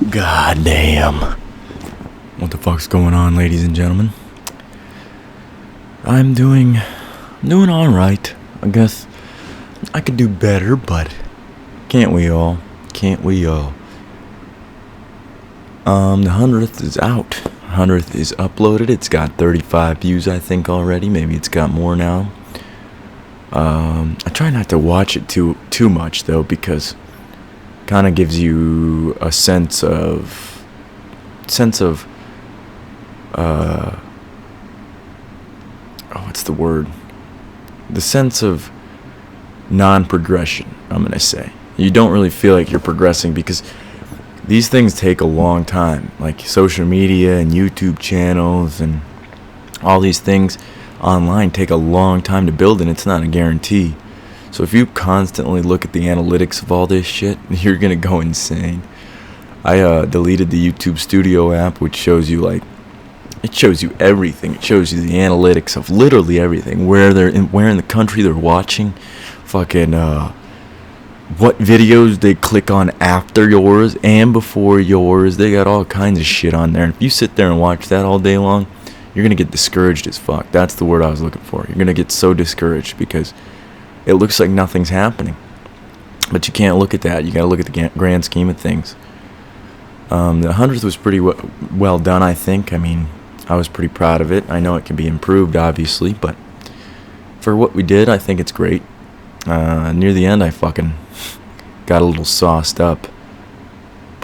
God damn. What the fuck's going on, ladies and gentlemen? I'm doing alright. I guess I could do better, but can't we all? Can't we all? The 100th is out. 100th is uploaded. It's got 35 views, I think, already. Maybe it's got more now. I try not to watch it too much, though, because it kind of gives you a sense of what's the word? The sense of non-progression, I'm gonna say. You don't really feel like you're progressing because these things take a long time. Like social media and YouTube channels and all these things online take a long time to build, and it's not a guarantee. So if you constantly look at the analytics of all this shit, you're gonna go insane. I deleted the YouTube Studio app, which shows you it shows you everything. It shows you the analytics of literally everything, where in the country they're watching, fucking what videos they click on after yours and before yours. They got all kinds of shit on there. And if you sit there and watch that all day long, you're gonna get discouraged as fuck. That's the word I was looking for. You're gonna get so discouraged because it looks like nothing's happening. But you can't look at that. You gotta look at the grand scheme of things. The 100th was pretty well done, I think. I mean, I was pretty proud of it. I know it can be improved, obviously, but for what we did, I think it's great. Near the end, I fucking got a little sauced up,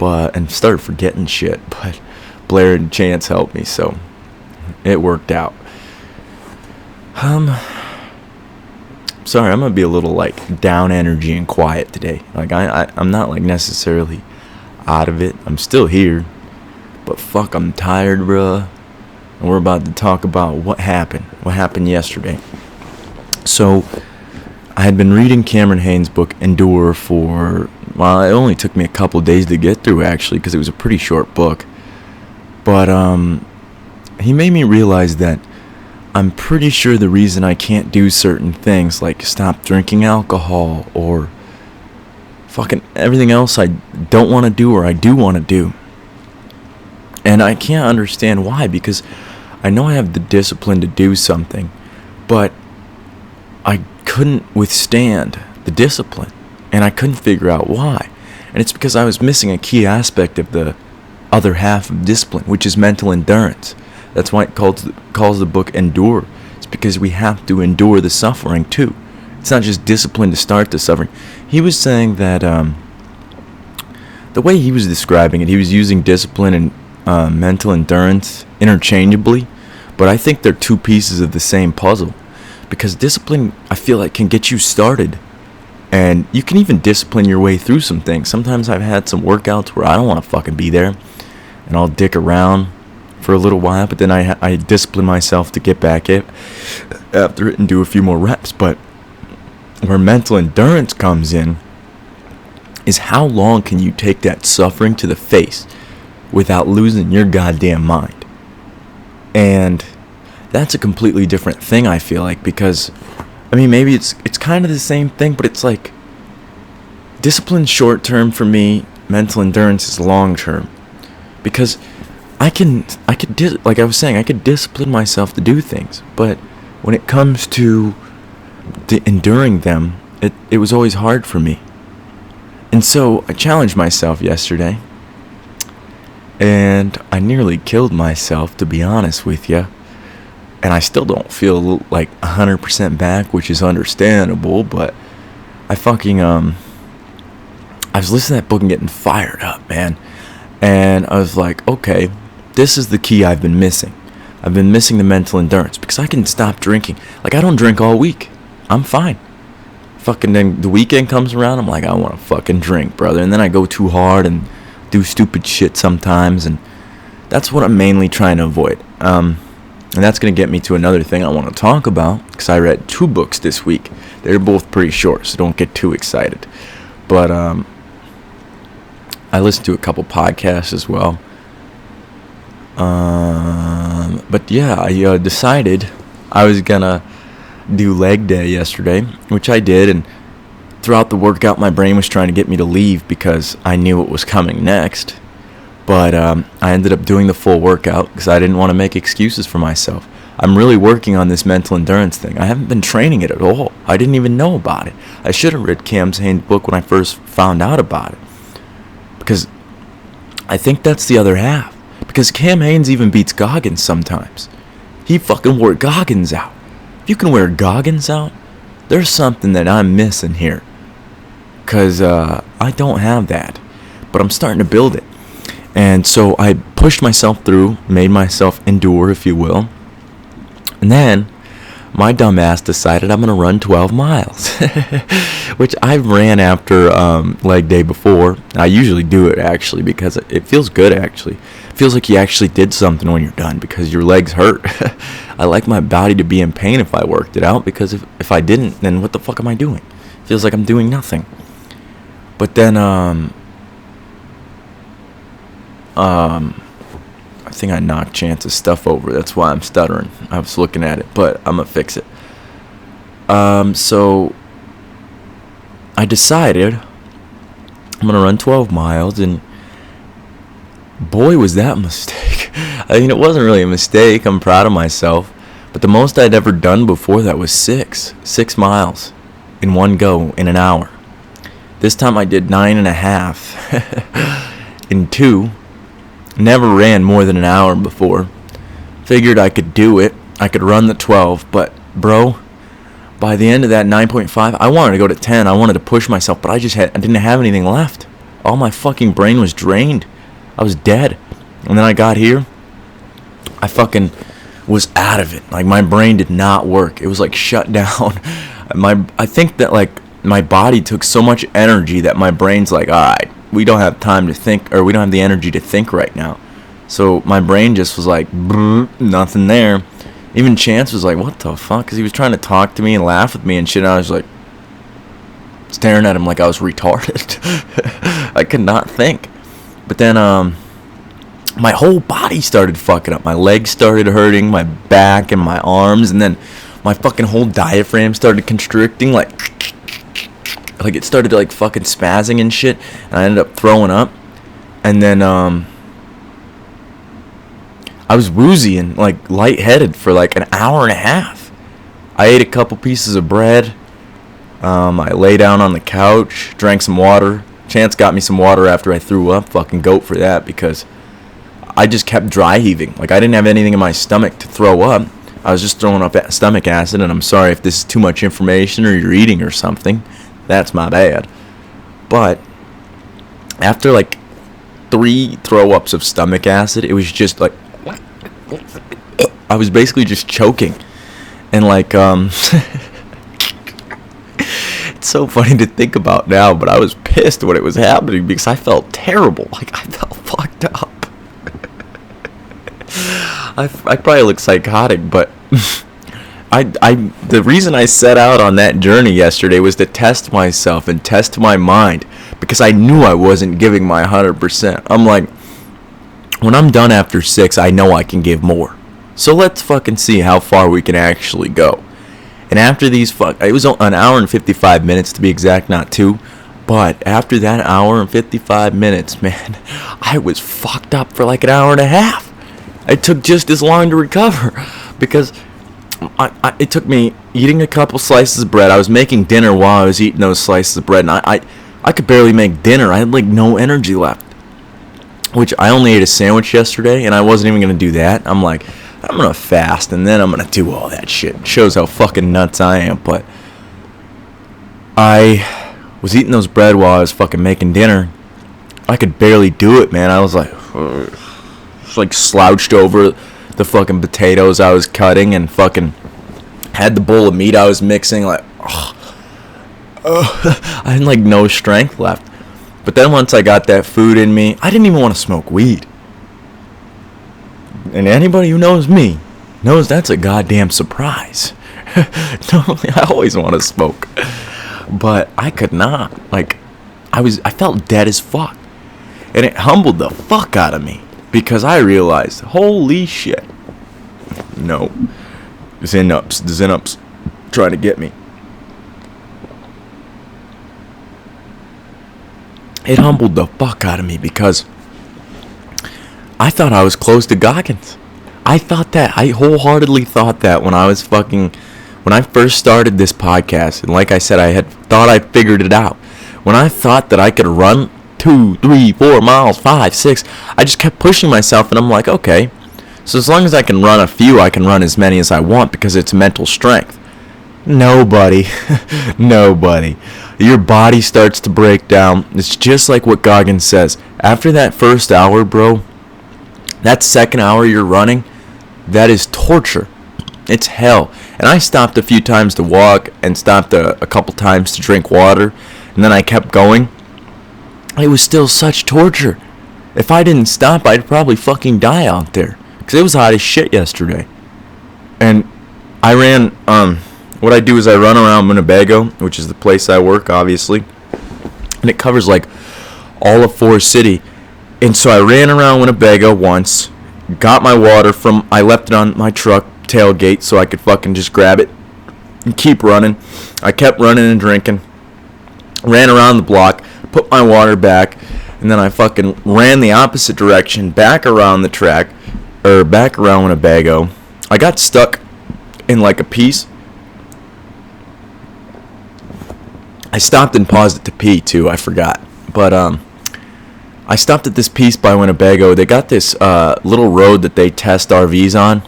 and started forgetting shit. But Blair and Chance helped me, so it worked out. Sorry, I'm gonna be a little down energy and quiet today. I'm not necessarily out of it. I'm still here, but fuck, I'm tired, bruh. And we're about to talk about what happened yesterday. So I had been reading Cameron Haynes' book Endure for, well, it only took me a couple days to get through, actually, because it was a pretty short book. But he made me realize that I'm pretty sure the reason I can't do certain things, like stop drinking alcohol or fucking everything else I don't want to do or I do want to do. And I can't understand why, because I know I have the discipline to do something, but I couldn't withstand the discipline, and I couldn't figure out why. And it's because I was missing a key aspect of the other half of discipline, which is mental endurance. That's why it calls the book Endure. It's because we have to endure the suffering too. It's not just discipline to start the suffering. He was saying that the way he was describing it, he was using discipline and mental endurance interchangeably, but I think they're two pieces of the same puzzle. Because discipline, I feel like, can get you started, and you can even discipline your way through some things. Sometimes I've had some workouts where I don't want to fucking be there, and I'll dick around for a little while, but then I discipline myself to get back after it and do a few more reps. But where mental endurance comes in is how long can you take that suffering to the face without losing your goddamn mind. And that's a completely different thing, I feel like, because I mean, maybe it's kind of the same thing, but it's like discipline short term for me, mental endurance is long term. Because I could discipline myself to do things, but when it comes to enduring them, it was always hard for me. And so I challenged myself yesterday, and I nearly killed myself, to be honest with you. And I still don't feel like 100% back, which is understandable, but I fucking, I was listening to that book and getting fired up, man. And I was like, okay, this is the key I've been missing. I've been missing the mental endurance, because I can stop drinking. Like, I don't drink all week. I'm fine. Fucking then the weekend comes around, I'm like, I want to fucking drink, brother. And then I go too hard and do stupid shit sometimes, and that's what I'm mainly trying to avoid. And that's going to get me to another thing I want to talk about, because I read 2 books this week. They're both pretty short, so don't get too excited. But I listened to a couple podcasts as well. But yeah, I decided I was going to do leg day yesterday, which I did, and throughout the workout my brain was trying to get me to leave because I knew what was coming next. But I ended up doing the full workout because I didn't want to make excuses for myself. I'm really working on this mental endurance thing. I haven't been training it at all. I didn't even know about it. I should have read Cam Hanes' book when I first found out about it. Because I think that's the other half. Because Cam Hanes even beats Goggins sometimes. He fucking wore Goggins out. If you can wear Goggins out, there's something that I'm missing here. Because I don't have that. But I'm starting to build it. And so I pushed myself through, made myself endure, if you will. And then my dumb ass decided I'm going to run 12 miles, which I ran after leg day before. I usually do it, actually, because it feels good, actually. It feels like you actually did something when you're done because your legs hurt. I like my body to be in pain if I worked it out, because if I didn't, then what the fuck am I doing? It feels like I'm doing nothing. But then I think I knocked Chance's stuff over. That's why I'm stuttering. I was looking at it, but I'm going to fix it. So I decided I'm going to run 12 miles, and boy, was that a mistake. I mean, it wasn't really a mistake. I'm proud of myself. But the most I'd ever done before that was 6 miles in one go in an hour. This time I did 9.5 in 2. Never ran more than an hour before. Figured I could do it. I could run the 12. But, bro, by the end of that 9.5, I wanted to go to 10. I wanted to push myself, but I didn't have anything left. All my fucking brain was drained. I was dead. And then I got here. I fucking was out of it. Like, my brain did not work. It was like shut down. I think that, like, my body took so much energy that my brain's like, all right, we don't have time to think, or we don't have the energy to think right now. So my brain just was like, nothing there. Even Chance was like, what the fuck? Because he was trying to talk to me and laugh with me and shit. And I was like, staring at him like I was retarded. I could not think. But then my whole body started fucking up. My legs started hurting, my back and my arms. And then my fucking whole diaphragm started constricting, like it started like fucking spazzing and shit, and I ended up throwing up. And then I was woozy and like lightheaded for like an hour and a half. I ate a couple pieces of bread. I lay down on the couch, drank some water. Chance got me some water after I threw up. Fucking goat for that, because I just kept dry heaving. Like, I didn't have anything in my stomach to throw up. I was just throwing up stomach acid, and I'm sorry if this is too much information or you're eating or something. That's my bad. But after like 3 throw-ups of stomach acid, it was just like I was basically just choking. And like it's so funny to think about now, but I was pissed when it was happening because I felt terrible. Like, I felt fucked up. I probably look psychotic, but the reason I set out on that journey yesterday was to test myself and test my mind, because I knew I wasn't giving my 100%. I'm like, when I'm done after 6, I know I can give more. So let's fucking see how far we can actually go. And after these it was an hour and 55 minutes to be exact, not 2. But after that hour and 55 minutes, man, I was fucked up for like an hour and a half. It took just as long to recover, because it took me eating a couple slices of bread. I was making dinner while I was eating those slices of bread, and I could barely make dinner. I had like no energy left, which I only ate a sandwich yesterday, and I wasn't even going to do that. I'm like, I'm going to fast, and then I'm going to do all that shit. It shows how fucking nuts I am, but I was eating those bread while I was fucking making dinner. I could barely do it, man. I was like, slouched over the fucking potatoes I was cutting, and fucking had the bowl of meat I was mixing, like, I had like no strength left. But then once I got that food in me, I didn't even want to smoke weed. And anybody who knows me knows that's a goddamn surprise. Normally I always want to smoke, but I could not. Like, I felt dead as fuck. And it humbled the fuck out of me, because I realized, holy shit. No. The Zen-Up's trying to get me. It humbled the fuck out of me, because I thought I was close to Goggins. I wholeheartedly thought that when I first started this podcast, and like I said, I had thought I figured it out. When I thought that I could run 2, 3, 4 miles, 5, 6, I just kept pushing myself, and I'm like, okay, so as long as I can run a few, I can run as many as I want because it's mental strength. Nobody. Your body starts to break down. It's just like what Goggins says. After that first hour, bro, that second hour you're running, that is torture. It's hell. And I stopped a few times to walk and stopped a couple times to drink water. And then I kept going. It was still such torture. If I didn't stop, I'd probably fucking die out there. Because it was hot as shit yesterday. And I ran, what I do is I run around Winnebago, which is the place I work, obviously. And it covers like all of Forest City. And so I ran around Winnebago once, got my water I left it on my truck tailgate so I could fucking just grab it and keep running. I kept running and drinking, ran around the block, put my water back, and then I fucking ran the opposite direction, back around the track, or back around Winnebago. I got stuck in like a piece. I stopped and paused it to pee too, I forgot. But I stopped at this piece by Winnebago. They got this little road that they test RVs on.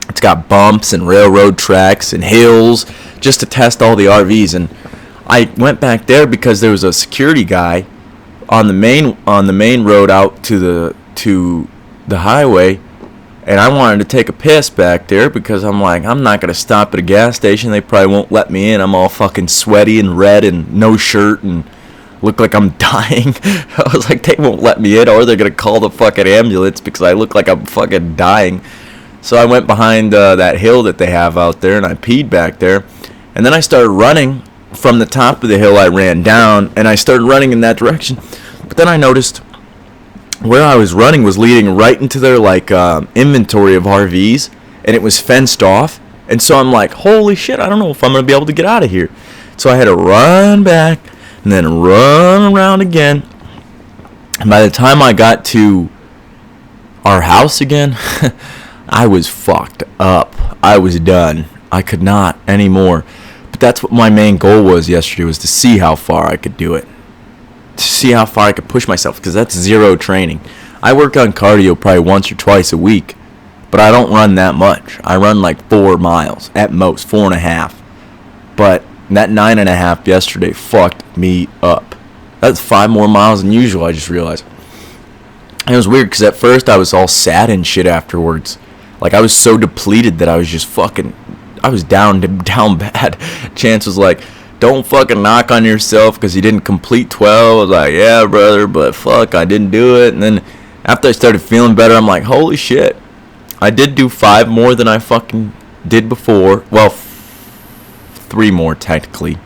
It's got bumps and railroad tracks and hills just to test all the RVs. And I went back there because there was a security guy on the main road out to the highway, and I wanted to take a piss back there because I'm like, I'm not gonna stop at a gas station. They probably won't let me in. I'm all fucking sweaty and red and no shirt and look like I'm dying. I was like, they won't let me in, or they're gonna call the fucking ambulance because I look like I'm fucking dying. So I went behind that hill that they have out there, and I peed back there. And then I started running from the top of the hill. I ran down, and I started running in that direction. But then I noticed where I was running was leading right into their like inventory of RVs, and it was fenced off. And so I'm like, holy shit, I don't know if I'm going to be able to get out of here. So I had to run back and then run around again. And by the time I got to our house again, I was fucked up. I was done. I could not anymore. But that's what my main goal was yesterday, was to see how far I could do it. To see how far I could push myself, because that's zero training. I work on cardio probably once or twice a week, but I don't run that much. I run like 4 miles, at most, 4.5. But that 9.5 yesterday fucked me up. That's 5 more miles than usual, I just realized. It was weird, because at first I was all sad and shit afterwards. Like, I was so depleted that I was just fucking, I was down bad. Chance was like, don't fucking knock on yourself because you didn't complete 12. I was like, yeah, brother, but fuck, I didn't do it. And then after I started feeling better, I'm like, holy shit. I did do 5 more than I fucking did before. Well, 3 more technically.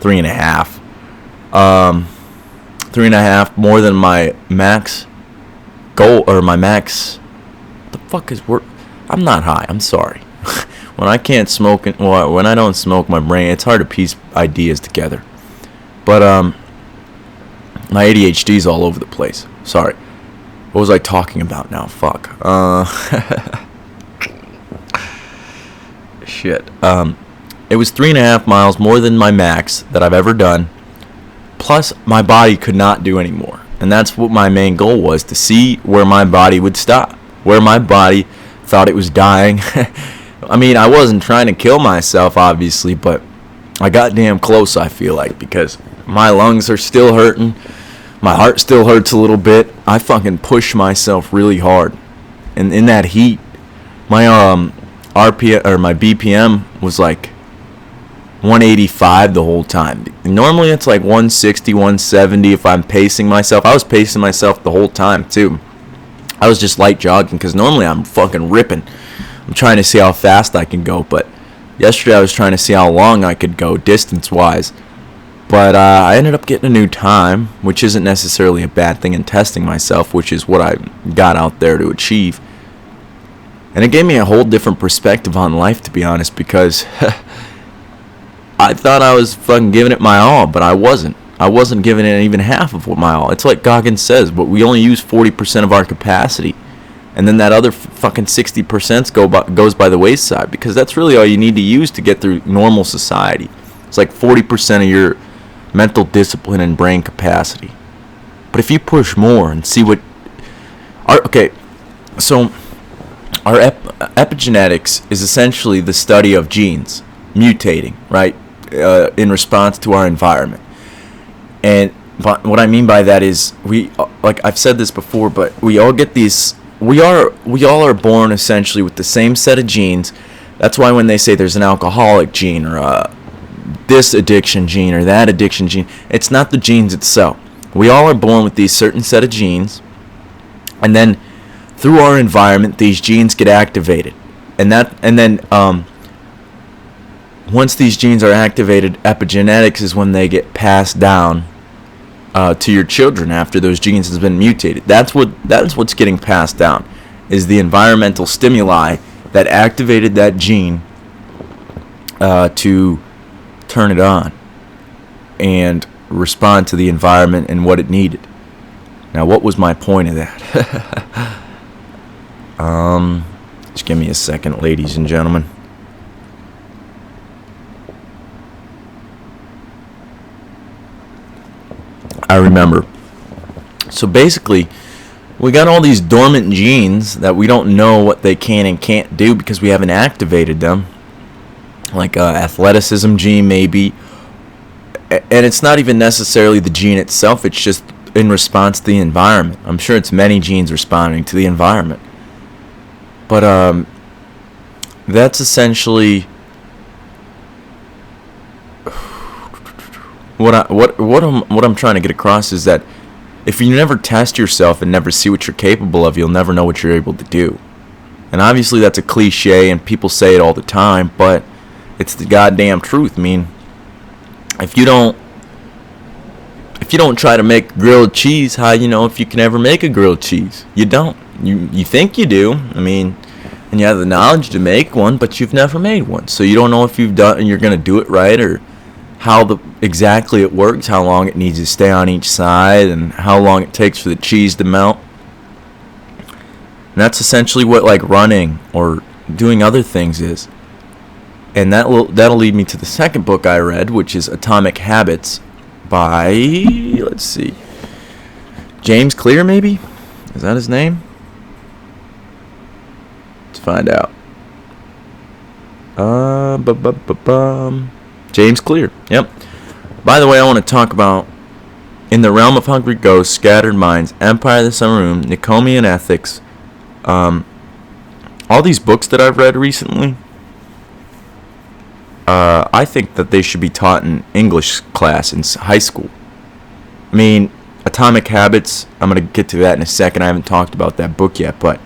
3.5. 3.5 more than my max goal, or my max. What the fuck is work? I'm not high. I'm sorry. When I can't smoke, when I don't smoke, my brain, it's hard to piece ideas together. But my ADHD's all over the place. Sorry. What was I talking about now? Fuck. Shit. It was 3.5 miles more than my max that I've ever done. Plus, my body could not do anymore. And that's what my main goal was, to see where my body would stop. Where my body thought it was dying. I mean, I wasn't trying to kill myself, obviously, but I got damn close, I feel like, because my lungs are still hurting. My heart still hurts a little bit. I fucking push myself really hard. And in that heat, my RPM, or my BPM was like 185 the whole time. Normally it's like 160, 170 if I'm pacing myself. I was pacing myself the whole time, too. I was just light jogging, because normally I'm fucking ripping. I'm trying to see how fast I can go, but yesterday I was trying to see how long I could go distance-wise. But I ended up getting a new time, which isn't necessarily a bad thing in testing myself, which is what I got out there to achieve. And it gave me a whole different perspective on life, to be honest, because I thought I was fucking giving it my all, but I wasn't. I wasn't giving it even half of what my all. It's like Goggins says, but we only use 40% of our capacity. And then that other fucking 60% goes by the wayside, because that's really all you need to use to get through normal society. It's like 40% of your mental discipline and brain capacity. But if you push more and see what... Okay, so our epigenetics is essentially the study of genes mutating, right, in response to our environment. And what I mean by that is, we, like I've said this before, but we all get these... We all are born essentially with the same set of genes. That's why when they say there's an alcoholic gene or this addiction gene or that addiction gene, it's not the genes itself. We all are born with these certain set of genes, and then through our environment, these genes get activated, and then once these genes are activated, epigenetics is when they get passed down to your children after those genes has been mutated. That's what's getting passed down, is the environmental stimuli that activated that gene to turn it on and respond to the environment and what it needed. Now, what was my point of that? Just give me a second, ladies and gentlemen. I remember. So basically, we got all these dormant genes that we don't know what they can and can't do because we haven't activated them. Like athleticism gene, maybe. And it's not even necessarily the gene itself, it's just in response to the environment. I'm sure it's many genes responding to the environment. But that's essentially what I'm trying to get across is that if you never test yourself and never see what you're capable of, you'll never know what you're able to do. And obviously that's a cliche and people say it all the time, but it's the goddamn truth. I mean, if you don't try to make grilled cheese, how you know if you can ever make a grilled cheese? You don't. You think you do. I mean, and you have the knowledge to make one, but you've never made one. So you don't know if you're going to do it right, or how exactly it works, how long it needs to stay on each side, and how long it takes for the cheese to melt. And that's essentially what like running or doing other things is. And that'll lead me to the second book I read, which is Atomic Habits by, let's see, James Clear, maybe? Is that his name? Let's find out. James Clear. Yep. By the way, I want to talk about In the Realm of Hungry Ghosts, Scattered Minds, Empire of the Summer Moon, Nicomean Ethics. All these books that I've read recently, I think that they should be taught in English class in high school. I mean, Atomic Habits, I'm going to get to that in a second. I haven't talked about that book yet, but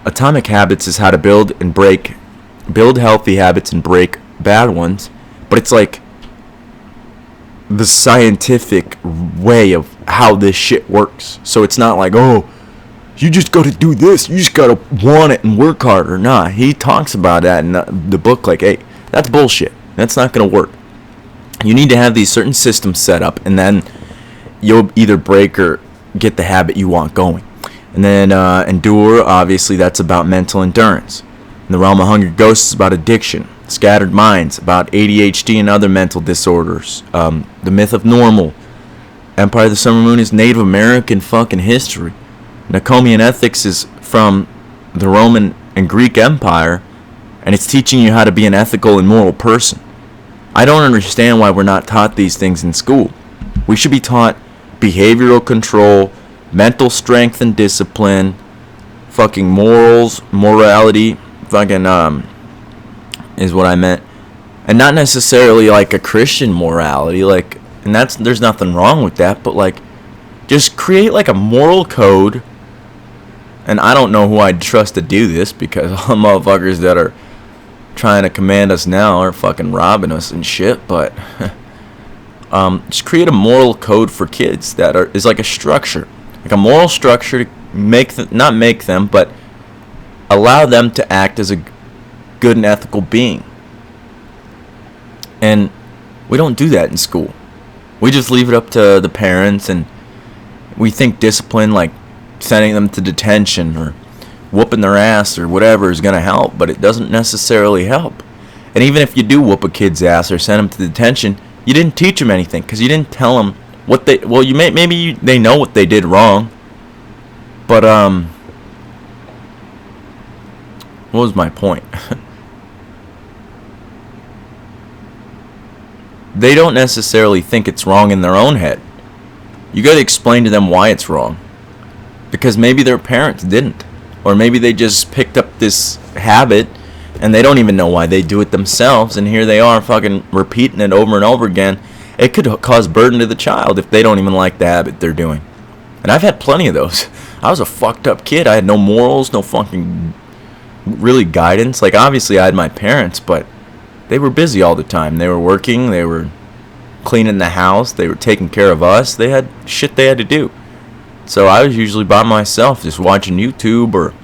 Atomic Habits is how to build healthy habits and break bad ones. But it's like the scientific way of how this shit works. So it's not like, oh, you just got to do this. You just got to want it and work harder. Nah, he talks about that in the book like, hey, that's bullshit. That's not going to work. You need to have these certain systems set up, and then you'll either break or get the habit you want going. And then Endure, obviously, that's about mental endurance. In the Realm of Hungry Ghosts is about addiction. Scattered Minds, about ADHD and other mental disorders. The Myth of Normal. Empire of the Summer Moon is Native American fucking history. Nicomean Ethics is from the Roman and Greek Empire, and it's teaching you how to be an ethical and moral person. I don't understand why we're not taught these things in school. We should be taught behavioral control, mental strength and discipline, fucking morals, morality, fucking, is what I meant. And not necessarily like a Christian morality, like, and there's nothing wrong with that, but like, just create like a moral code. And I don't know who I'd trust to do this, because all the motherfuckers that are trying to command us now are fucking robbing us and shit, but just create a moral code for kids that is like a structure, like a moral structure to not make them, but allow them to act as a good and ethical being. And we don't do that in school. We just leave it up to the parents, and we think discipline, like sending them to detention or whooping their ass or whatever, is going to help, but it doesn't necessarily help. And even if you do whoop a kid's ass or send them to detention, you didn't teach them anything, because you didn't tell them what they, well, they know what they did wrong, but what was my point? They don't necessarily think it's wrong in their own head. You got to explain to them why it's wrong, because maybe their parents didn't, or maybe they just picked up this habit and they don't even know why they do it themselves, and here they are fucking repeating it over and over again. It could cause burden to the child if they don't even like the habit they're doing. And I've had plenty of those. I was a fucked up kid. I had no morals, no fucking really guidance. Like, obviously I had my parents, but they were busy all the time. They were working, they were cleaning the house, they were taking care of us. They had shit they had to do. So I was usually by myself, just watching YouTube or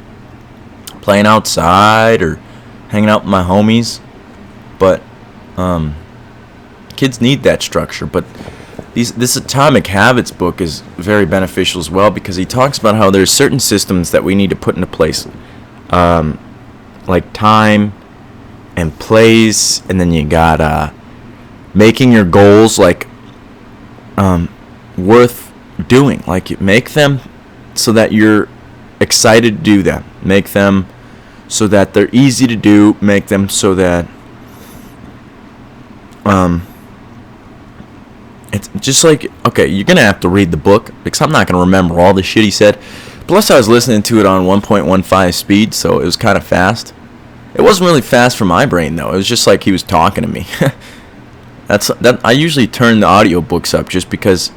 playing outside or hanging out with my homies. But kids need that structure. But this Atomic Habits book is very beneficial as well, because he talks about how there's certain systems that we need to put into place, like time and place, and then you got making your goals like worth doing. Like, you make them so that you're excited to do them. Make them so that they're easy to do. Make them so that it's just like, okay, you're gonna have to read the book, because I'm not gonna remember all the shit he said. Plus, I was listening to it on 1.15 speed, so it was kind of fast. It wasn't really fast for my brain, though. It was just like he was talking to me. I usually turn the audiobooks up just because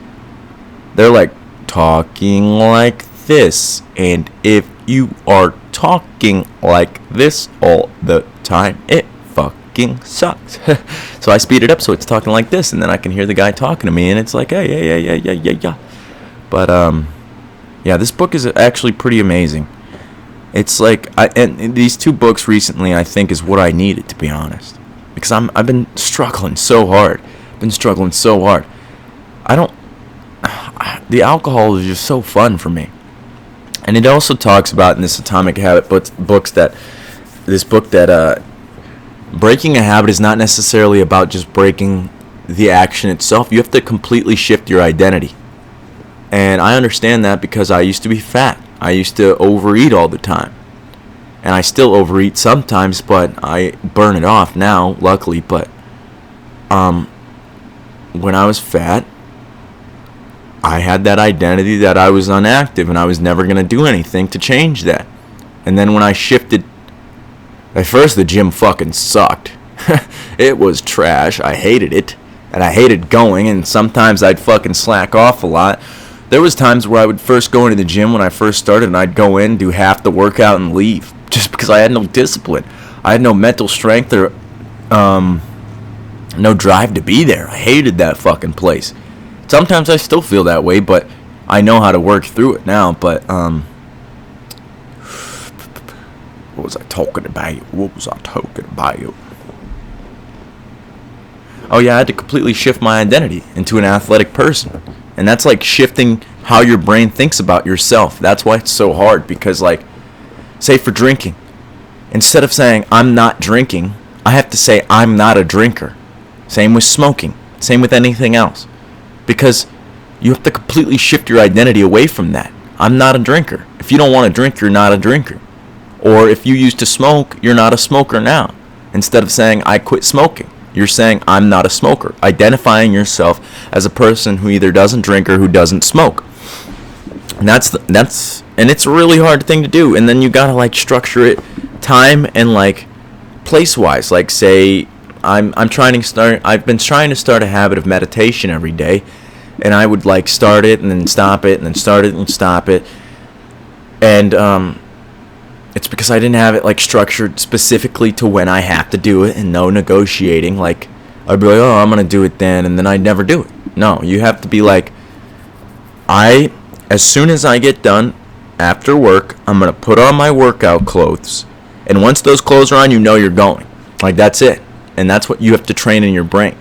they're like talking like this, and if you are talking like this all the time, it fucking sucks. So I speed it up so it's talking like this, and then I can hear the guy talking to me, and it's like, hey, yeah. But yeah, this book is actually pretty amazing. It's like, and these two books recently, I think, is what I needed, to be honest, because I've been struggling so hard. The alcohol is just so fun for me. And it also talks about in this Atomic Habit books that breaking a habit is not necessarily about just breaking the action itself. You have to completely shift your identity. And I understand that, because I used to be fat. I used to overeat all the time. And I still overeat sometimes, but I burn it off now, luckily. But when I was fat, I had that identity that I was inactive and I was never going to do anything to change that. And then when I shifted, at first the gym fucking sucked. It was trash. I hated it. And I hated going, and sometimes I'd fucking slack off a lot. There was times where I would first go into the gym when I first started, and I'd go in, do half the workout, and leave, just because I had no discipline. I had no mental strength or no drive to be there. I hated that fucking place. Sometimes I still feel that way, but I know how to work through it now. But what was I talking about? Oh yeah, I had to completely shift my identity into an athletic person. And that's like shifting how your brain thinks about yourself. That's why it's so hard, because, like, say for drinking, instead of saying I'm not drinking, I have to say I'm not a drinker. Same with smoking. Same with anything else. Because you have to completely shift your identity away from that. I'm not a drinker. If you don't want to drink, you're not a drinker. Or if you used to smoke, you're not a smoker now. Instead of saying I quit smoking, you're saying I'm not a smoker, identifying yourself as a person who either doesn't drink or who doesn't smoke. And and it's a really hard thing to do. And then you gotta like structure it time and like place wise. Like, say I've been trying to start a habit of meditation every day, and I would like start it and then stop it and then start it and stop it. And it's because I didn't have it like structured specifically to when I have to do it, and no negotiating. Like, I'd be like, oh, I'm gonna do it then, and then I'd never do it. No, you have to be like, as soon as I get done after work, I'm gonna put on my workout clothes, and once those clothes are on, you know you're going. Like, that's it. And that's what you have to train in your brain.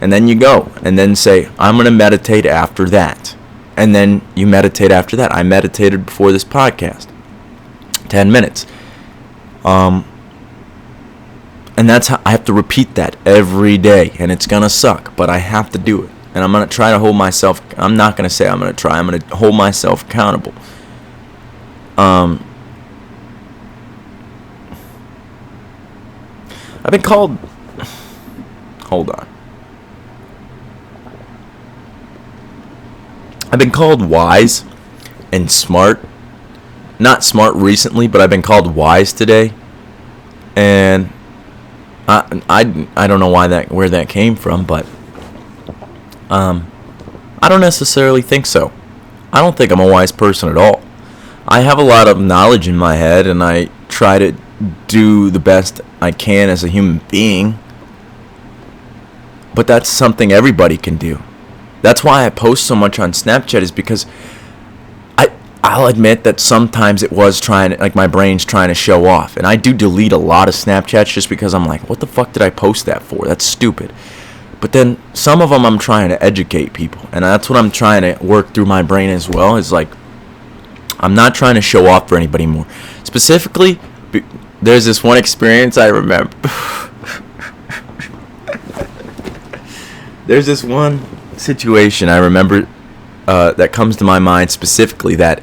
And then you go and then say, I'm going to meditate after that. And then you meditate after that. I meditated before this podcast. 10 minutes. And that's how I have to repeat that every day. And it's going to suck, but I have to do it. And I'm going to try to hold myself. I'm not going to say I'm going to try. I'm going to hold myself accountable. I've been called. Hold on. I've been called wise and smart. Not smart recently, but I've been called wise today. And I don't know where that came from, but I don't necessarily think so. I don't think I'm a wise person at all. I have a lot of knowledge in my head, and I try to do the best I can as a human being. But that's something everybody can do. That's why I post so much on Snapchat, is because I'll admit that sometimes it was my brain's trying to show off. And I do delete a lot of Snapchats just because I'm like, what the fuck did I post that for? That's stupid. But then some of them I'm trying to educate people. And that's what I'm trying to work through my brain as well. Is like, I'm not trying to show off for anybody more. Specifically, there's this one experience I remember. There's this one situation I remember that comes to my mind specifically, that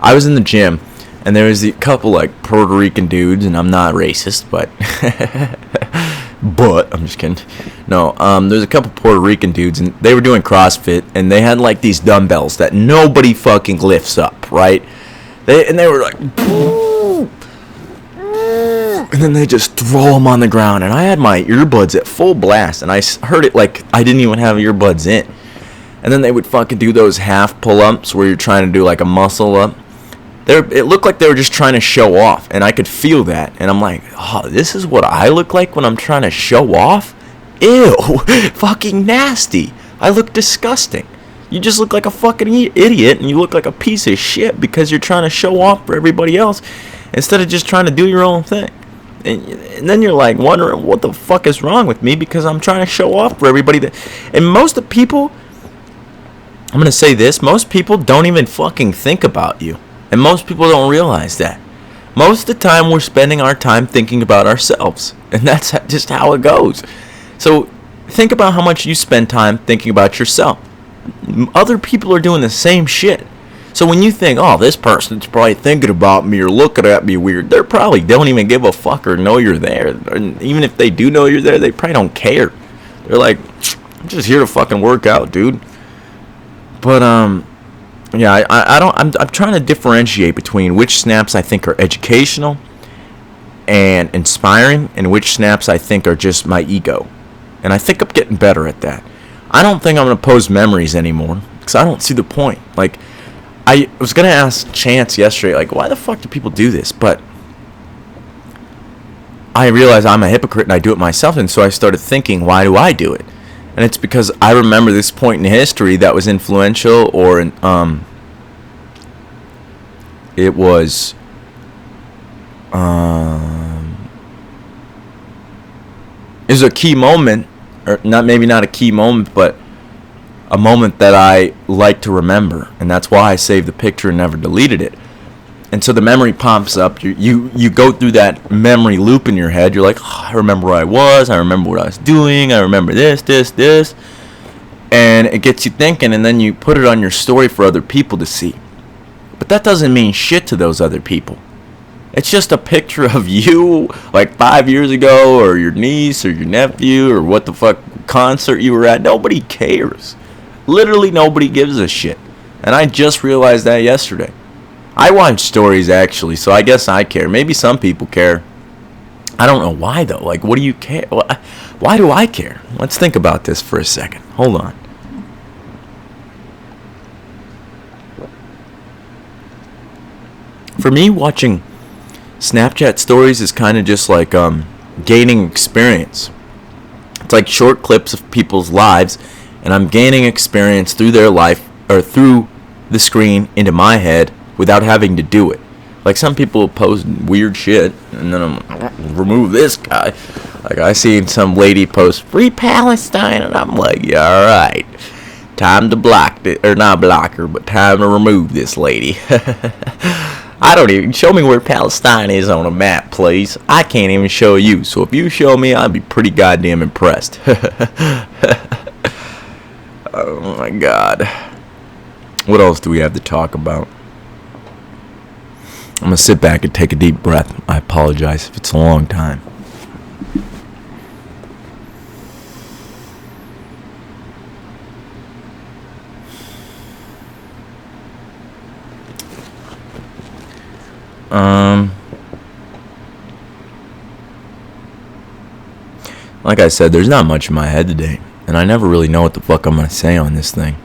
I was in the gym and there was a couple like Puerto Rican dudes, and I'm not racist, but I'm just kidding. No, there's a couple Puerto Rican dudes, and they were doing CrossFit, and they had like these dumbbells that nobody fucking lifts up, right? They were like, and then they just throw them on the ground, and I had my earbuds at full blast, and I heard it like I didn't even have earbuds in. And then they would fucking do those half pull-ups where you're trying to do like a muscle up. It looked like they were just trying to show off, and I could feel that. And I'm like, oh, this is what I look like when I'm trying to show off? Ew, fucking nasty. I look disgusting. You just look like a fucking idiot, and you look like a piece of shit because you're trying to show off for everybody else instead of just trying to do your own thing. And then you're like wondering what the fuck is wrong with me because I'm trying to show off for everybody. And most of the people, I'm going to say this, most people don't even fucking think about you. And most people don't realize that. Most of the time we're spending our time thinking about ourselves. And that's just how it goes. So think about how much you spend time thinking about yourself. Other people are doing the same shit. So when you think, oh, this person's probably thinking about me or looking at me weird, they probably don't even give a fuck or know you're there. And even if they do know you're there, they probably don't care. They're like, I'm just here to fucking work out, dude. But yeah, I'm trying to differentiate between which snaps I think are educational and inspiring, and which snaps I think are just my ego. And I think I'm getting better at that. I don't think I'm going to post memories anymore, because I don't see the point. Like, I was going to ask Chance yesterday, like, why the fuck do people do this? But I realized I'm a hypocrite and I do it myself, and so I started thinking, why do I do it? And it's because I remember this point in history that was influential, or it was a key moment, or maybe not a key moment, but a moment that I like to remember, and that's why I saved the picture and never deleted it. And so the memory pops up. You go through that memory loop in your head. You're like, oh, I remember where I was. I remember what I was doing. I remember this. And it gets you thinking, and then you put it on your story for other people to see. But that doesn't mean shit to those other people. It's just a picture of you like 5 years ago, or your niece or your nephew, or what the fuck concert you were at. Nobody cares. Literally nobody gives a shit. And I just realized that yesterday. I watch stories, actually, so I guess I care. Maybe some people care. I don't know why, though. Like, what do you care? Why do I care? Let's think about this for a second. Hold on. For me, watching Snapchat stories is kind of just like gaining experience. It's like short clips of people's lives, and I'm gaining experience through their life, or through the screen into my head, without having to do it. Like, some people post weird shit, and then I'm remove this guy. Like, I seen some lady post free Palestine, and I'm like, yeah, all right, time to block it, or not block her, but time to remove this lady. I don't even show me where Palestine is on a map, please. I can't even show you. So if you show me, I'd be pretty goddamn impressed. Oh my god. What else do we have to talk about? I'm gonna sit back and take a deep breath. I apologize if it's a long time. Like I said, there's not much in my head today, and I never really know what the fuck I'm gonna say on this thing.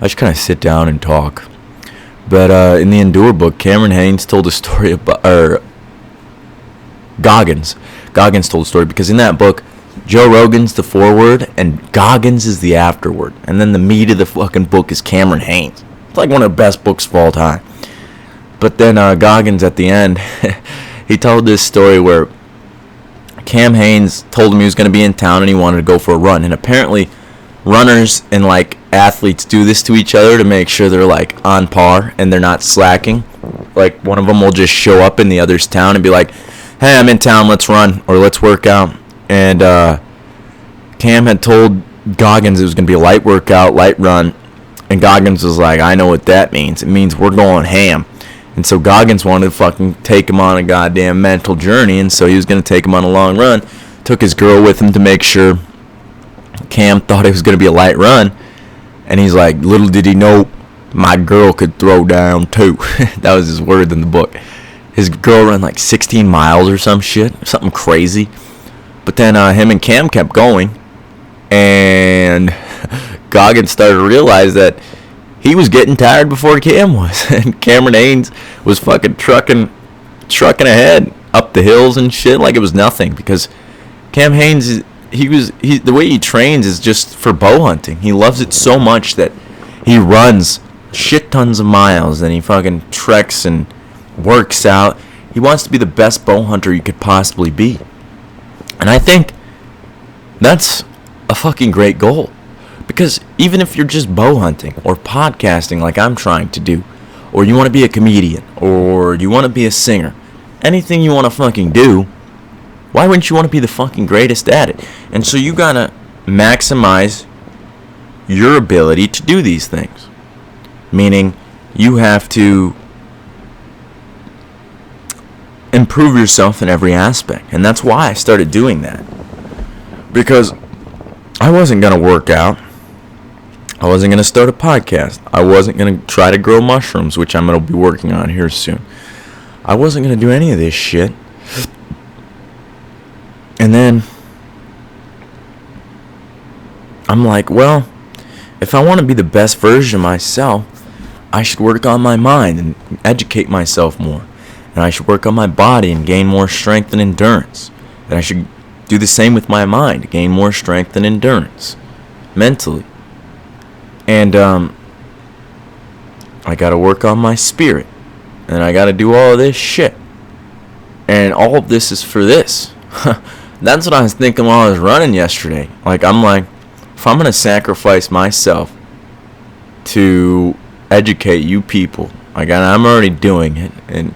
I just kind of sit down and talk. But in the Endure book, Cameron Hanes told a story about, or Goggins told a story, because in that book, Joe Rogan's the foreword and Goggins is the afterword, and then the meat of the fucking book is Cameron Hanes. It's like one of the best books of all time. But then Goggins at the end, he told this story where Cam Hanes told him he was going to be in town and he wanted to go for a run. And apparently runners and like athletes do this to each other to make sure they're like on par and they're not slacking. Like, one of them will just show up in the other's town and be like, hey, I'm in town, let's run or let's work out. And Cam had told Goggins it was going to be a light workout, light run. And Goggins was like, I know what that means. It means we're going ham. And so Goggins wanted to fucking take him on a goddamn mental journey, and so he was going to take him on a long run. Took his girl with him to make sure Cam thought it was going to be a light run. And he's like, little did he know my girl could throw down too. That was his word in the book. His girl ran like 16 miles or some shit, something crazy. But then him and Cam kept going, and Goggins started to realize that he was getting tired before Cam was, and Cameron Hanes was fucking trucking ahead up the hills and shit like it was nothing, because Cam Hanes, the way he trains is just for bow hunting. He loves it so much that he runs shit tons of miles and he fucking treks and works out. He wants to be the best bow hunter you could possibly be, and I think that's a fucking great goal. Because even if you're just bow hunting or podcasting like I'm trying to do, or you want to be a comedian, or you want to be a singer, anything you want to fucking do, why wouldn't you want to be the fucking greatest at it? And so you gotta maximize your ability to do these things. Meaning, you have to improve yourself in every aspect. And that's why I started doing that. Because I wasn't gonna work out. I wasn't going to start a podcast. I wasn't going to try to grow mushrooms, which I'm going to be working on here soon. I wasn't going to do any of this shit. And then I'm like, well, if I want to be the best version of myself, I should work on my mind and educate myself more. And I should work on my body and gain more strength and endurance. And I should do the same with my mind, gain more strength and endurance mentally. And I gotta work on my spirit. And I gotta do all of this shit. And all of this is for this. That's what I was thinking while I was running yesterday. Like, I'm like, if I'm gonna sacrifice myself to educate you people, like, I'm already doing it. And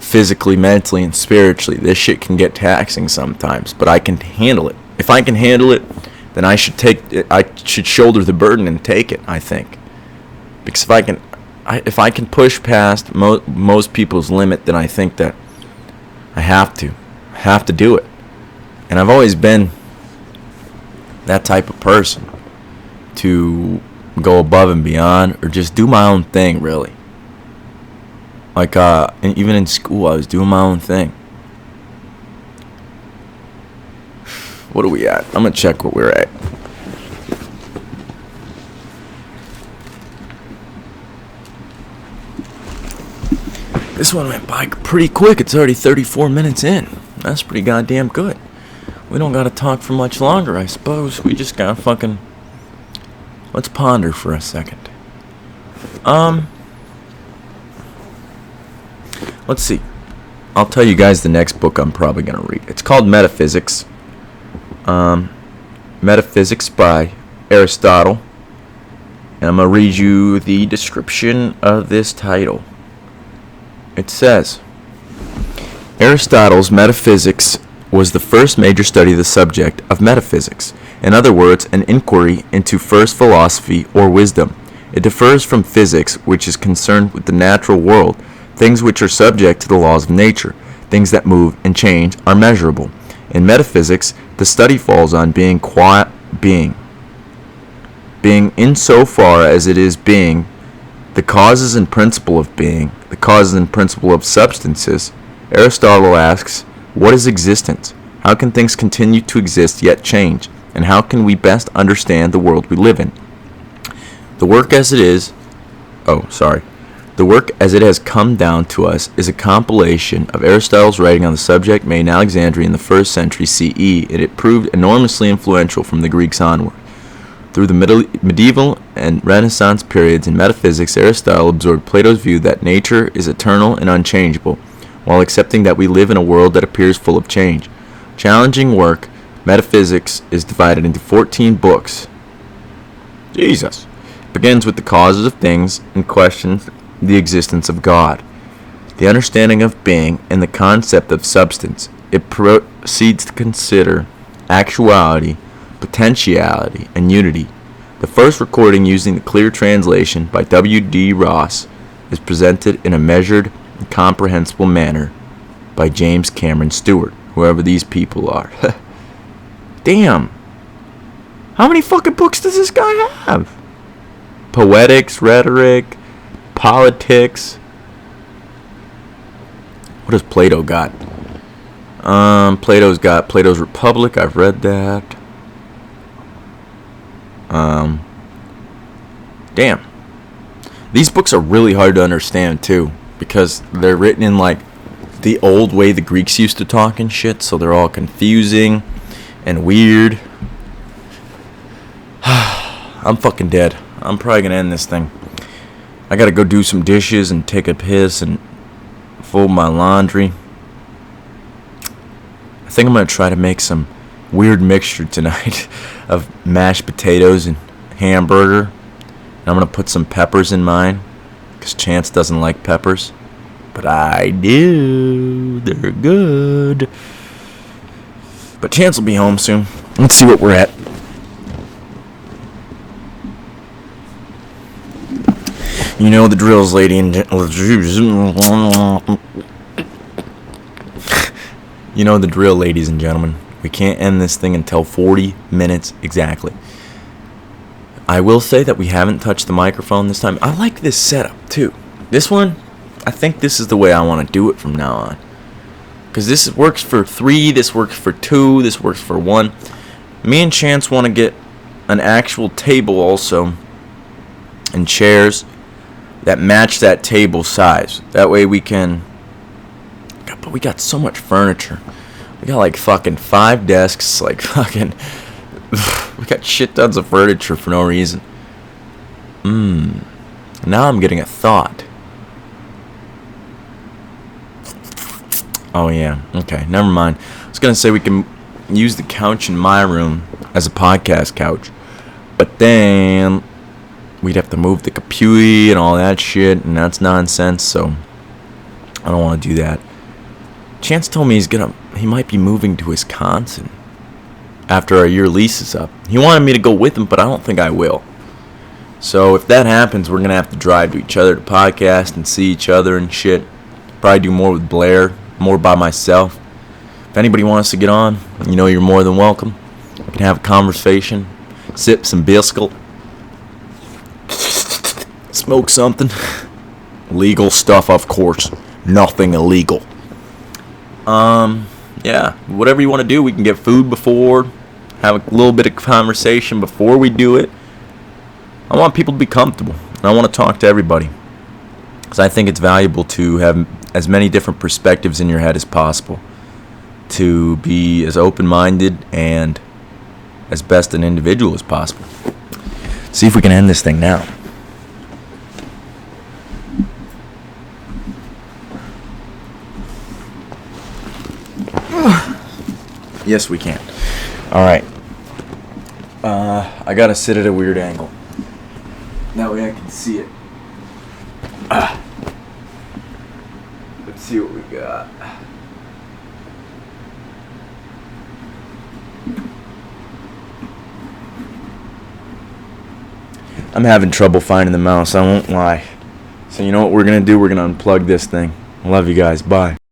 physically, mentally, and spiritually, this shit can get taxing sometimes. But I can handle it. If I can handle it, then I should shoulder the burden and take it, I think. Because if I can push past most people's limit, then I think that I have to do it. And I've always been that type of person, to go above and beyond, or just do my own thing, really. Like, and even in school, I was doing my own thing. What are we at? I'm going to check what we're at. This one went by pretty quick. It's already 34 minutes in. That's pretty goddamn good. We don't got to talk for much longer, I suppose. We just got to fucking... Let's ponder for a second. Let's see. I'll tell you guys the next book I'm probably going to read. It's called Metaphysics. Metaphysics by Aristotle. And I'm going to read you the description of this title. It says, Aristotle's Metaphysics was the first major study of the subject of metaphysics. In other words, an inquiry into first philosophy or wisdom. It differs from physics, which is concerned with the natural world. Things which are subject to the laws of nature, things that move and change, are measurable. In metaphysics, the study falls on being insofar as it is being, the causes and principle of being, the causes and principle of substances. Aristotle asks, what is existence? How can things continue to exist yet change? And how can we best understand the world we live in? The work as it has come down to us is a compilation of Aristotle's writing on the subject made in Alexandria in the 1st century CE, and it proved enormously influential from the Greeks onward. Through the medieval and Renaissance periods in metaphysics, Aristotle absorbed Plato's view that nature is eternal and unchangeable, while accepting that we live in a world that appears full of change. Challenging work, Metaphysics is divided into 14 books. Jesus! It begins with the causes of things and questions the existence of God, the understanding of being, and the concept of substance. It proceeds to consider actuality, potentiality, and unity. The first recording using the clear translation by W.D. Ross is presented in a measured and comprehensible manner by James Cameron Stewart, whoever these people are. Damn! How many fucking books does this guy have? Poetics, rhetoric, politics. What does Plato got? Plato's got Plato's Republic. I've read that. Damn. These books are really hard to understand too, because they're written in like the old way the Greeks used to talk and shit, so they're all confusing and weird. I'm fucking dead. I'm probably gonna end this thing. I gotta go do some dishes and take a piss and fold my laundry. I think I'm gonna try to make some weird mixture tonight of mashed potatoes and hamburger. And I'm gonna put some peppers in mine, because Chance doesn't like peppers. But I do. They're good. But Chance will be home soon. Let's see what we're at. You know the drills, lady and You know the drill, ladies and gentlemen. We can't end this thing until 40 minutes exactly. I will say that we haven't touched the microphone this time. I like this setup too. This one, I think this is the way I want to do it from now on. Because this works for 3, this works for 2, this works for 1. Me and Chance want to get an actual table also, and chairs that match that table size. That way we can... God, but we got so much furniture. We got like fucking 5 desks, like fucking... We got shit tons of furniture for no reason. Now I'm getting a thought. Oh yeah, okay, never mind. I was gonna say we can use the couch in my room as a podcast couch, but then we'd have to move the computer and all that shit, and that's nonsense, so I don't want to do that. Chance told me he might be moving to Wisconsin after our year lease is up. He wanted me to go with him, but I don't think I will. So if that happens, we're going to have to drive to each other to podcast and see each other and shit. Probably do more with Blair, more by myself. If anybody wants to get on, you know you're more than welcome. We can have a conversation, sip some biscuit, smoke something. Legal stuff, of course. Nothing illegal. Yeah, whatever you want to do. We can get food before, have a little bit of conversation before we do it. I want people to be comfortable, and I want to talk to everybody, because I think it's valuable to have as many different perspectives in your head as possible, to be as open-minded and as best an individual as possible. See if we can end this thing now. Yes, we can. All right. I gotta sit at a weird angle. That way I can see it. Let's see what we got. I'm having trouble finding the mouse, I won't lie. So you know what we're gonna do? We're gonna unplug this thing. I love you guys. Bye.